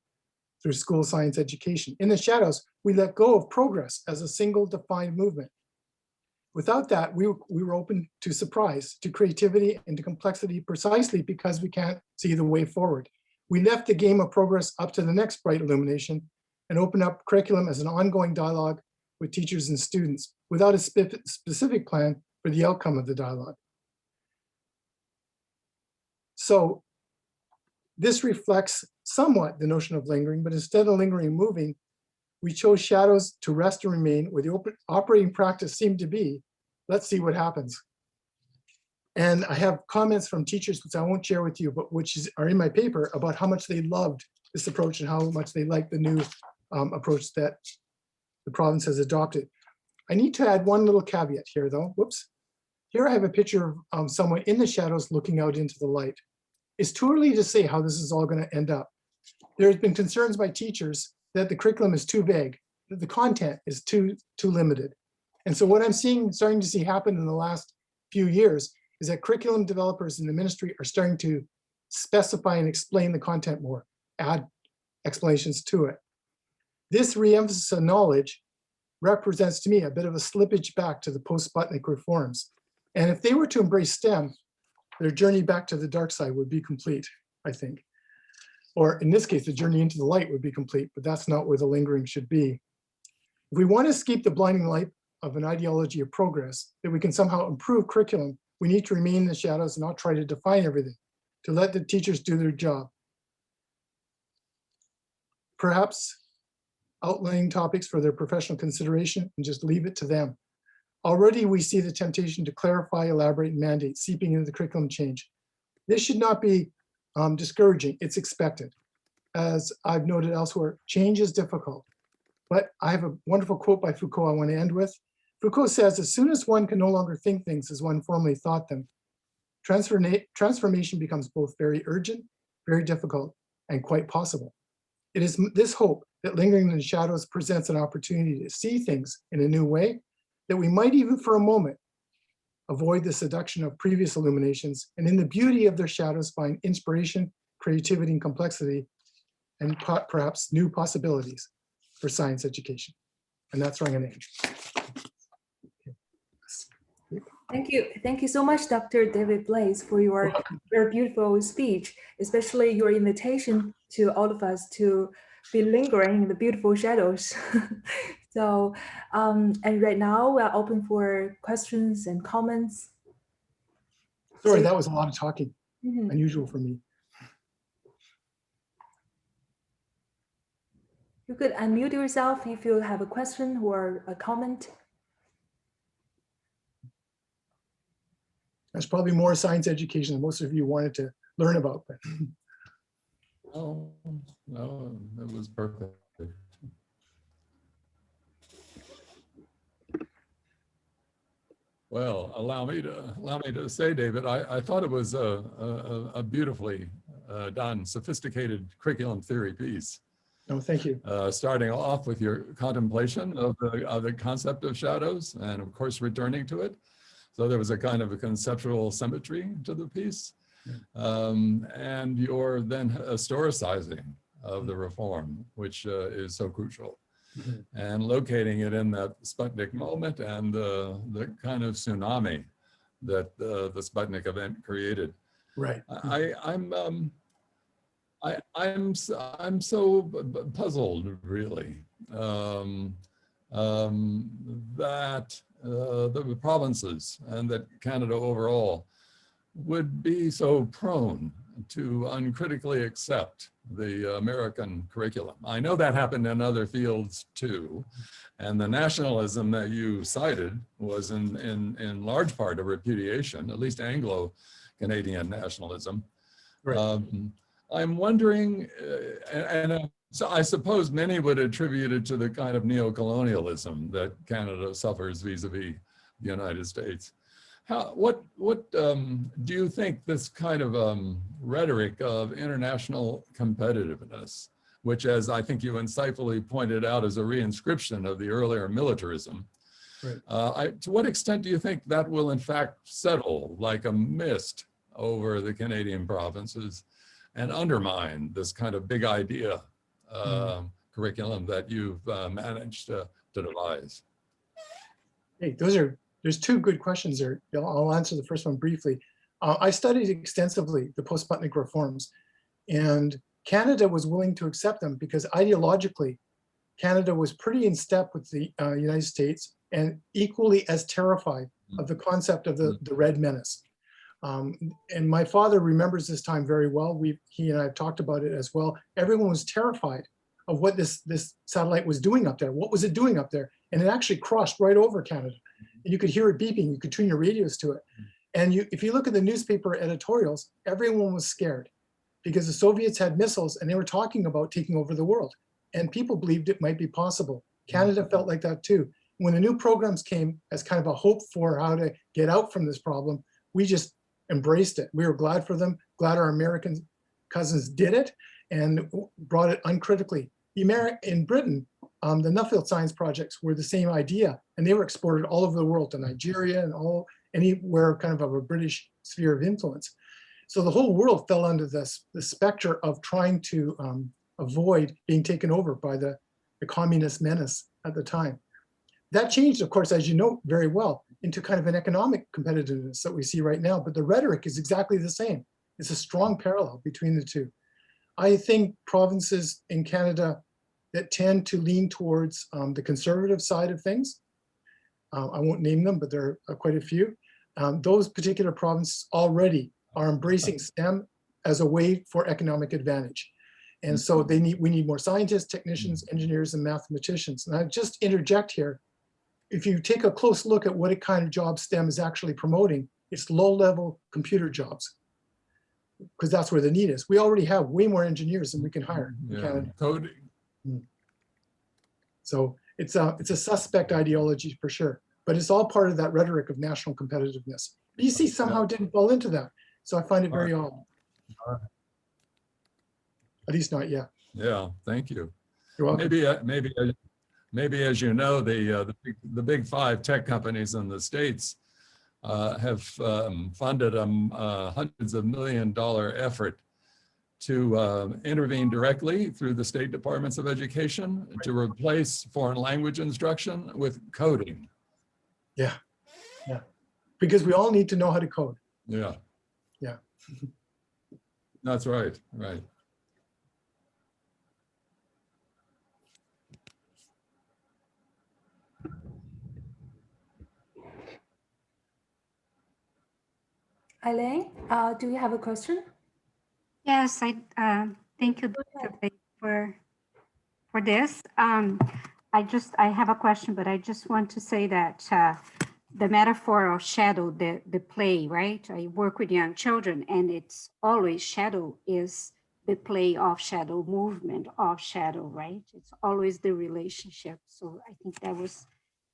through school science education. In the shadows, we let go of progress as a single defined movement. Without that, we were open to surprise, to creativity, and to complexity precisely because we can't see the way forward. We left the game of progress up to the next bright illumination and opened up curriculum as an ongoing dialogue with teachers and students without a specific plan for the outcome of the dialogue. So this reflects somewhat the notion of lingering, but instead of lingering and moving, we chose shadows to rest and remain where the operating practice seemed to be. Let's see what happens. And I have comments from teachers, which I won't share with you, but are in my paper about how much they loved this approach and how much they liked the new approach that the province has adopted. I need to add one little caveat here though, whoops. Here I have a picture of someone in the shadows looking out into the light. It's too early to say how this is all going to end up. There's been concerns by teachers that the curriculum is too vague, that the content is too limited. And so what I'm starting to see happen in the last few years is that curriculum developers in the ministry are starting to specify and explain the content more, add explanations to it. This re-emphasis of knowledge represents to me a bit of a slippage back to the post-Sputnik reforms. And if they were to embrace STEM, their journey back to the dark side would be complete, I think. Or in this case, the journey into the light would be complete, but that's not where the lingering should be. If we want to escape the blinding light of an ideology of progress, that we can somehow improve curriculum, we need to remain in the shadows and not try to define everything, to let the teachers do their job. Perhaps outlining topics for their professional consideration and just leave it to them. Already we see the temptation to clarify, elaborate, and mandate seeping into the curriculum change. This should not be discouraging, it's expected. As I've noted elsewhere, change is difficult. But I have a wonderful quote by Foucault I want to end with. Foucault says, as soon as one can no longer think things as one formerly thought them, transformation becomes both very urgent, very difficult, and quite possible. It is this hope that lingering in the shadows presents an opportunity to see things in a new way, that we might even for a moment avoid the seduction of previous illuminations, and in the beauty of their shadows find inspiration, creativity, and complexity, and perhaps new possibilities for science education. And that's where I'm going to end. Thank you so much, Dr. David Blaze, for your beautiful speech, especially your invitation to all of us to be lingering in the beautiful shadows. So, and right now we are open for questions and comments. Sorry, that was a lot of talking, Mm-hmm. unusual for me. You could unmute yourself if you have a question or a comment. That's probably more science education than most of you wanted to learn about. But. Oh, no, it was perfect. Well, allow me to say, David, I thought it was a beautifully done, sophisticated curriculum theory piece. Oh, thank you. Starting off with your contemplation of the concept of shadows, and of course returning to it. So there was a kind of a conceptual symmetry to the piece, and your then historicizing of the reform, which is so crucial. And locating it in that Sputnik moment and the kind of tsunami that the Sputnik event created. Right. I'm so puzzled, really, that the provinces and that Canada overall would be so prone to uncritically accept the American curriculum. I know that happened in other fields too, and the nationalism that you cited was in large part a repudiation, at least Anglo-Canadian nationalism. Right. I'm wondering, so I suppose many would attribute it to the kind of neo-colonialism that Canada suffers vis-a-vis the United States. What do you think this kind of rhetoric of international competitiveness, which, as I think you insightfully pointed out, is a reinscription of the earlier militarism, right. To what extent do you think that will in fact settle like a mist over the Canadian provinces and undermine this kind of big idea curriculum that you've managed to devise? Hey, there's two good questions there. I'll answer the first one briefly. I studied extensively the post-Sputnik reforms, and Canada was willing to accept them because ideologically, Canada was pretty in step with the United States and equally as terrified of the concept of the Red Menace. And my father remembers this time very well. He and I have talked about it as well. Everyone was terrified of what this satellite was doing up there. What was it doing up there? And it actually crossed right over Canada. And you could hear it beeping. You could tune your radios to it. And if you look at the newspaper editorials, everyone was scared because the Soviets had missiles and they were talking about taking over the world. And people believed it might be possible. Canada felt like that too. When the new programs came as kind of a hope for how to get out from this problem, we just embraced it. We were glad for them, glad our American cousins did it and brought it uncritically. In Britain, the Nuffield science projects were the same idea, and they were exported all over the world to Nigeria anywhere kind of a British sphere of influence. So the whole world fell under the specter of trying to avoid being taken over by the communist menace at the time. That changed, of course, as you know very well, into kind of an economic competitiveness that we see right now, but the rhetoric is exactly the same. It's a strong parallel between the two. I think provinces in Canada that tend to lean towards the conservative side of things, I won't name them, but there are quite a few, those particular provinces already are embracing STEM as a way for economic advantage. And so we need more scientists, technicians, engineers, and mathematicians. And I just interject here, if you take a close look at what kind of job STEM is actually promoting, it's low-level computer jobs, because that's where the need is. We already have way more engineers than we can hire in Canada. Coding. So it's a suspect ideology for sure, but it's all part of that rhetoric of national competitiveness. BC somehow didn't fall into that, so I find it very odd. At least not yet. Yeah, thank you. You're welcome. Maybe as you know, the big 5 tech companies in the States have funded a hundreds of $1 million effort to intervene directly through the state departments of education to replace foreign language instruction with coding. Yeah, yeah, because we all need to know how to code. Yeah. Yeah. That's right, right. Elaine, do you have a question? Yes, I thank you, Dr. Blake, for this. I have a question, but I just want to say that the metaphor of shadow, the play, right? I work with young children, and it's always shadow is the play of shadow, movement of shadow, right? It's always the relationship. So I think that was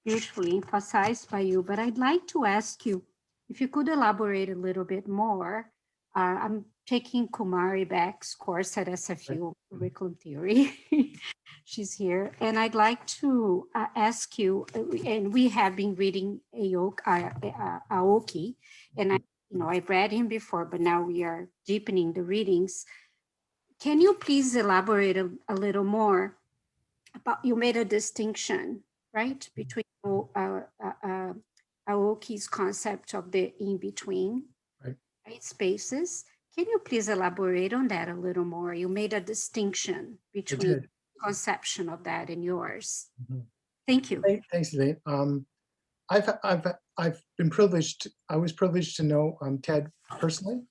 beautifully emphasized by you. But I'd like to ask you if you could elaborate a little bit more. I'm taking Kumari Beck's course at SFU, Curriculum Theory. She's here. And I'd like to ask you, and we have been reading Aoki, and I've read him before, but now we are deepening the readings. Can you please elaborate a little more about, you made a distinction, right, between Aoki's concept of the in-between, right, spaces. Can you please elaborate on that a little more? You made a distinction between conception of that and yours. Thank you. Thanks, Elaine. I've been privileged. I was privileged to know Ted personally,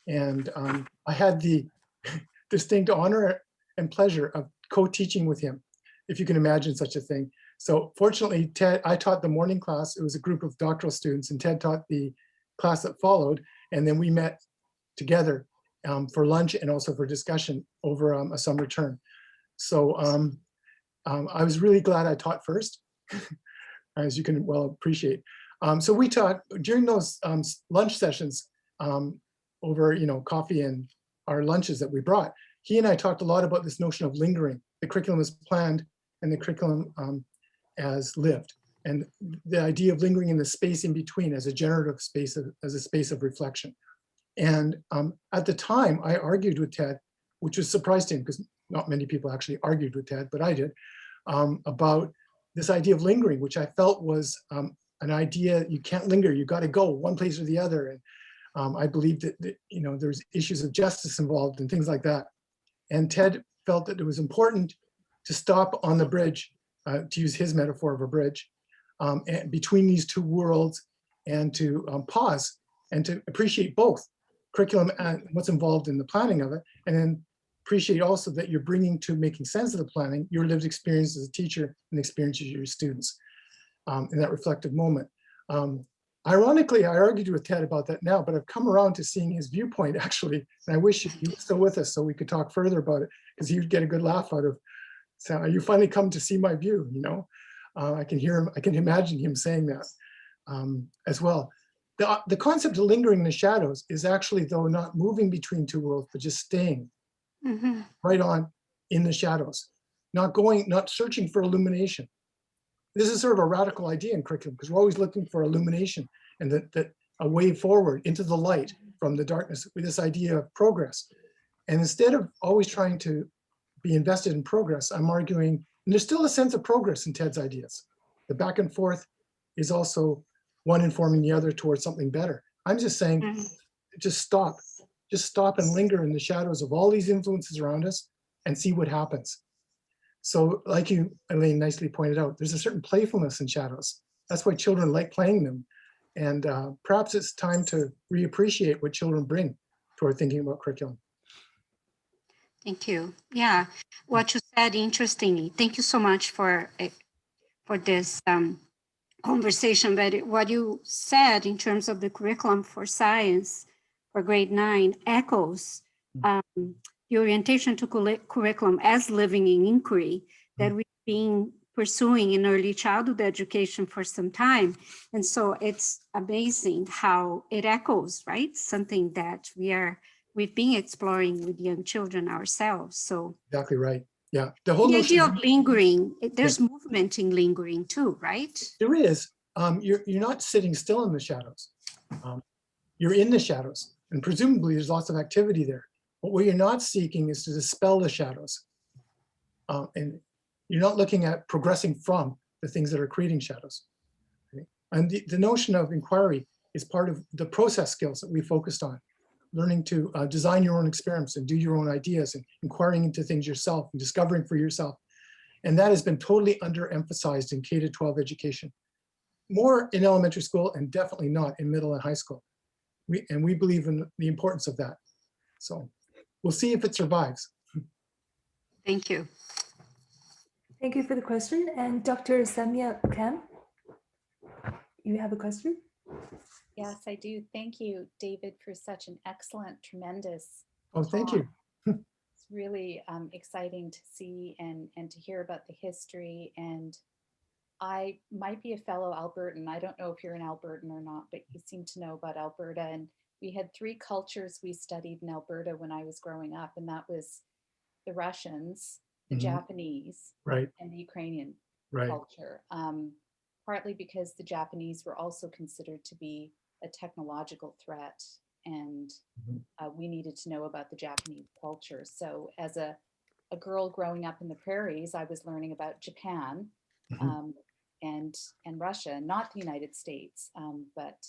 and I had the distinct honor and pleasure of co-teaching with him, if you can imagine such a thing. So fortunately, Ted, I taught the morning class. It was a group of doctoral students, and Ted taught the class that followed, and then we met together for lunch and also for discussion over a summer term. So I was really glad I taught first, as you can well appreciate. So we taught during those lunch sessions over coffee and our lunches that we brought. He and I talked a lot about this notion of lingering, the curriculum as planned and the curriculum as lived, and the idea of lingering in the space in between as a generative space, as a space of reflection. And at the time, I argued with Ted, which was surprising because not many people actually argued with Ted, but I did, about this idea of lingering, which I felt was an idea you can't linger, you got to go one place or the other. And I believed that there's issues of justice involved and things like that. And Ted felt that it was important to stop on the bridge, to use his metaphor of a bridge, and between these two worlds, and to pause and to appreciate both curriculum and what's involved in the planning of it, and then appreciate also that you're bringing to making sense of the planning your lived experience as a teacher and the experiences of your students in that reflective moment. Ironically, I argued with Ted about that now, but I've come around to seeing his viewpoint actually, and I wish he was still with us so we could talk further about it, because he would get a good laugh out of, so you finally come to see my view, I can hear him, I can imagine him saying that as well. The concept of lingering in the shadows is actually, though, not moving between two worlds, but just staying right on in the shadows, not searching for illumination. This is sort of a radical idea in curriculum, because we're always looking for illumination, and that a way forward into the light from the darkness with this idea of progress. And instead of always trying to be invested in progress, I'm arguing, and there's still a sense of progress in Ted's ideas. The back and forth is also one informing the other towards something better. I'm just saying, just stop and linger in the shadows of all these influences around us and see what happens. So like you, Elaine, nicely pointed out, there's a certain playfulness in shadows. That's why children like playing them. And perhaps it's time to reappreciate what children bring toward thinking about curriculum. Thank you. Yeah, what you said, interestingly. Thank you so much for this conversation. But what you said in terms of the curriculum for science for grade 9 echoes the orientation to curriculum as living in inquiry that we've been pursuing in early childhood education for some time. And so it's amazing how it echoes, right? Something that we've been exploring with young children ourselves. So exactly right. Yeah, the whole the notion idea of lingering, there's movement in lingering too, right? There is. You're not sitting still in the shadows. You're in the shadows, and presumably there's lots of activity there. But what you're not seeking is to dispel the shadows. And you're not looking at progressing from the things that are creating shadows. Okay? And the notion of inquiry is part of the process skills that we focused on. Learning to design your own experiments and do your own ideas and inquiring into things yourself and discovering for yourself. And that has been totally underemphasized in K-12 education. More in elementary school and definitely not in middle and high school. We believe in the importance of that. So we'll see if it survives. Thank you. Thank you for the question. And Dr. Samia Khan, you have a question? Yes, I do. Thank you, David, for such an excellent, tremendous Oh, thank talk. you. It's really exciting to see and to hear about the history. And I might be a fellow Albertan. I don't know if you're an Albertan or not, but you seem to know about Alberta. And we had 3 cultures we studied in Alberta when I was growing up, and that was the Russians, the Japanese, Right, and the Ukrainian right. culture. Partly because the Japanese were also considered to be a technological threat, and we needed to know about the Japanese culture. So as a girl growing up in the prairies, I was learning about Japan and Russia, not the United States, but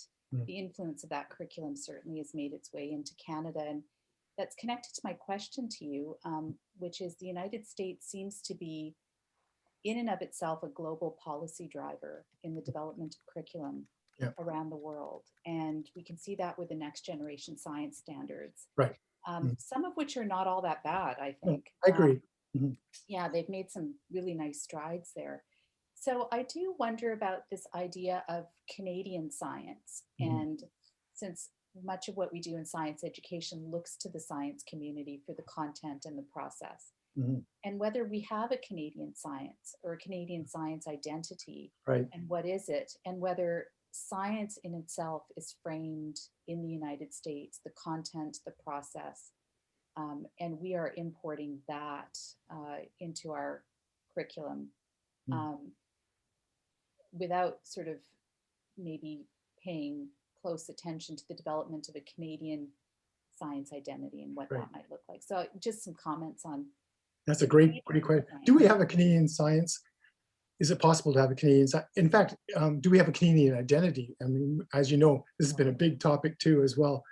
the influence of that curriculum certainly has made its way into Canada. And that's connected to my question to you, which is the United States seems to be in and of itself a global policy driver in the development of curriculum around the world. And we can see that with the next generation science standards. Right. Some of which are not all that bad, I think. I agree. Yeah, they've made some really nice strides there. So I do wonder about this idea of Canadian science. And since much of what we do in science education looks to the science community for the content and the process, and whether we have a Canadian science or a Canadian science identity, Right. and what is it, and whether science in itself is framed in the United States, the content, the process, and we are importing that into our curriculum without sort of maybe paying close attention to the development of a Canadian science identity and what that might look like. So just some comments on. That's a great question. Do we have a Canadian science? Is it possible to have a Canadian science? In fact, do we have a Canadian identity? I mean, as you know, this has been a big topic too as well.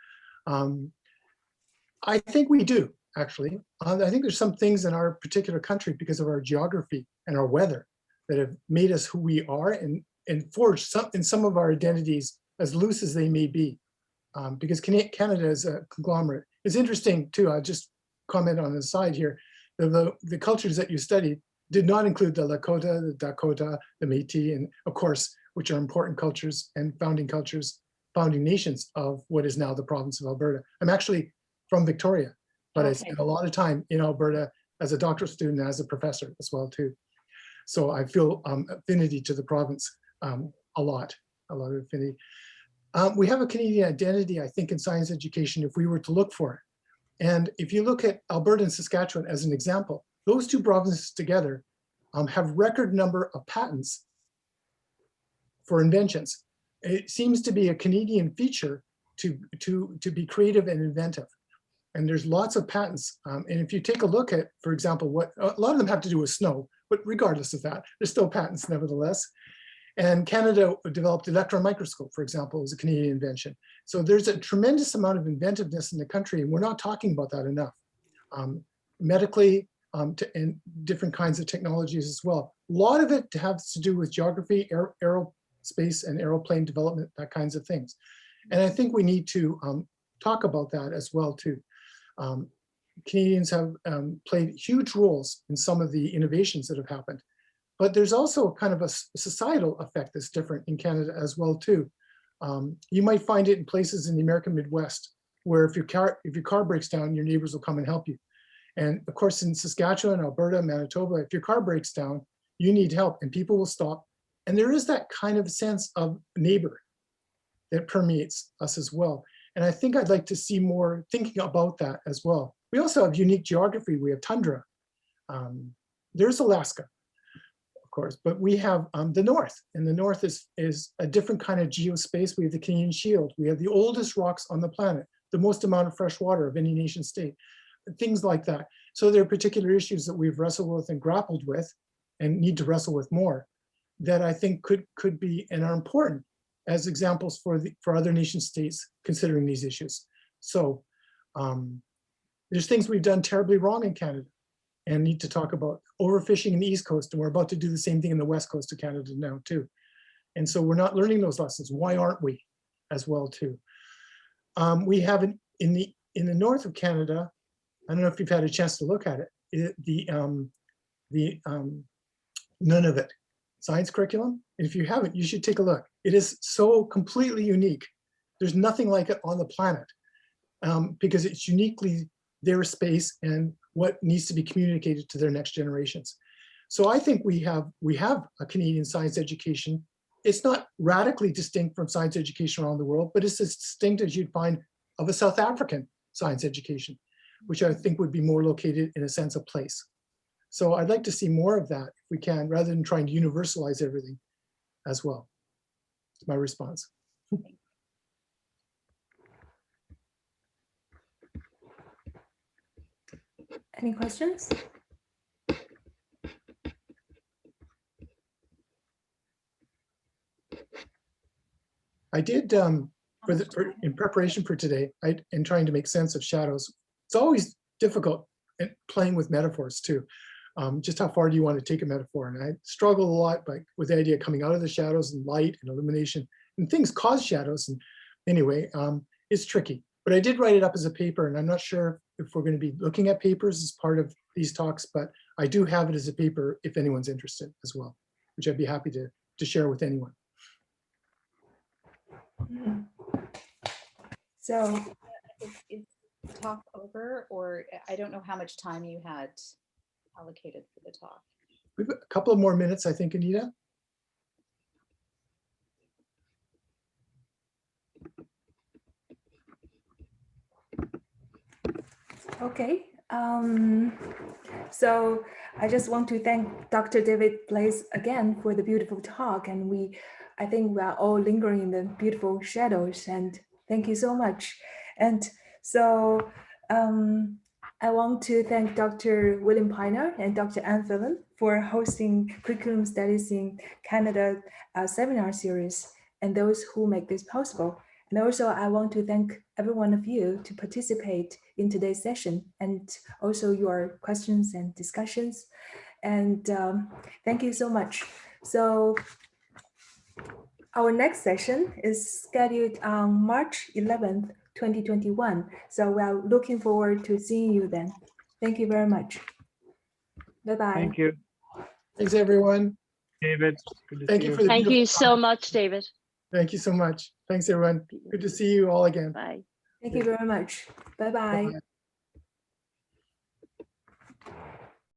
I think we do, actually. I think there's some things in our particular country because of our geography and our weather that have made us who we are and forged some of our identities as loose as they may be. Because Canada is a conglomerate. It's interesting too, I'll just comment on the side here. The cultures that you studied did not include the Lakota, the Dakota, the Métis, and of course, which are important cultures and founding nations of what is now the province of Alberta. I'm actually from Victoria, but I spent a lot of time in Alberta as a doctoral student and as a professor as well too. So I feel affinity to the province a lot of affinity. We have a Canadian identity, I think, in science education if we were to look for it. And if you look at Alberta and Saskatchewan as an example, those 2 provinces together have record number of patents for inventions. it seems to be a Canadian feature to be creative and inventive. And there's lots of patents. And if you take a look at, for example, what a lot of them have to do with snow, but regardless of that, there's still patents nevertheless. And Canada developed electron microscope, for example, as a Canadian invention. So there's a tremendous amount of inventiveness in the country, and we're not talking about that enough. Medically, and different kinds of technologies as well. A lot of it has to do with geography, aerospace and aeroplane development, that kinds of things. And I think we need to talk about that as well too. Canadians have played huge roles in some of the innovations that have happened. But there's also kind of a societal effect that's different in Canada as well too. You might find it in places in the American Midwest, where if your car breaks down, your neighbors will come and help you. And of course, in Saskatchewan, Alberta, Manitoba, if your car breaks down, you need help and people will stop. And there is that kind of sense of neighbor that permeates us as well. And I think I'd like to see more thinking about that as well. We also have unique geography. We have tundra. There's Alaska, of course, but we have the North. And the North is a different kind of geospace. We have the Canadian Shield. We have the oldest rocks on the planet, the most amount of fresh water of any nation state, things like that. So there are particular issues that we've wrestled with and grappled with and need to wrestle with more that I think could be and are important as examples for other nation states considering these issues. So there's things we've done terribly wrong in Canada and need to talk about. Overfishing in the East Coast, and we're about to do the same thing in the West Coast of Canada now too. And so we're not learning those lessons. Why aren't we as well too? We have in the north of Canada, I don't know if you've had a chance to look at it, the Nunavut science curriculum. And if you haven't, you should take a look. It is so completely unique. There's nothing like it on the planet because it's uniquely their space and what needs to be communicated to their next generations. So I think we have a Canadian science education. It's not radically distinct from science education around the world, but it's as distinct as you'd find of a South African science education, which I think would be more located in a sense of place. So I'd like to see more of that if we can, rather than trying to universalize everything as well. That's my response. Any questions? I did, in preparation for today, in trying to make sense of shadows, it's always difficult playing with metaphors too. Just how far do you want to take a metaphor? And I struggle a lot with the idea of coming out of the shadows and light and illumination, and things cause shadows. And anyway, it's tricky, but I did write it up as a paper, and I'm not sure if we're going to be looking at papers as part of these talks, but I do have it as a paper if anyone's interested as well, which I'd be happy to share with anyone. So is the talk over, or I don't know how much time you had allocated for the talk. We've got a couple of more minutes, I think, Anita. okay. So I just want to thank Dr. David Blaze again for the beautiful talk, and I think we are all lingering in the beautiful shadows, and thank you so much. And so I want to thank Dr. William Piner and Dr. Anne Phelan for hosting Curriculum Studies in Canada seminar series, and those who make this possible. And also I want to thank every one of you to participate in today's session, and also your questions and discussions. And thank you so much. So our next session is scheduled on March 11th, 2021. So we are looking forward to seeing you then. Thank you very much. Bye-bye. Thank you, Thanks, everyone. David. Good to Thank see you for the Thank you beautiful so talk. much, David. Thank you so much. Thanks, everyone. Good to see you all again. Bye. Thank you very much. Bye-bye. Bye.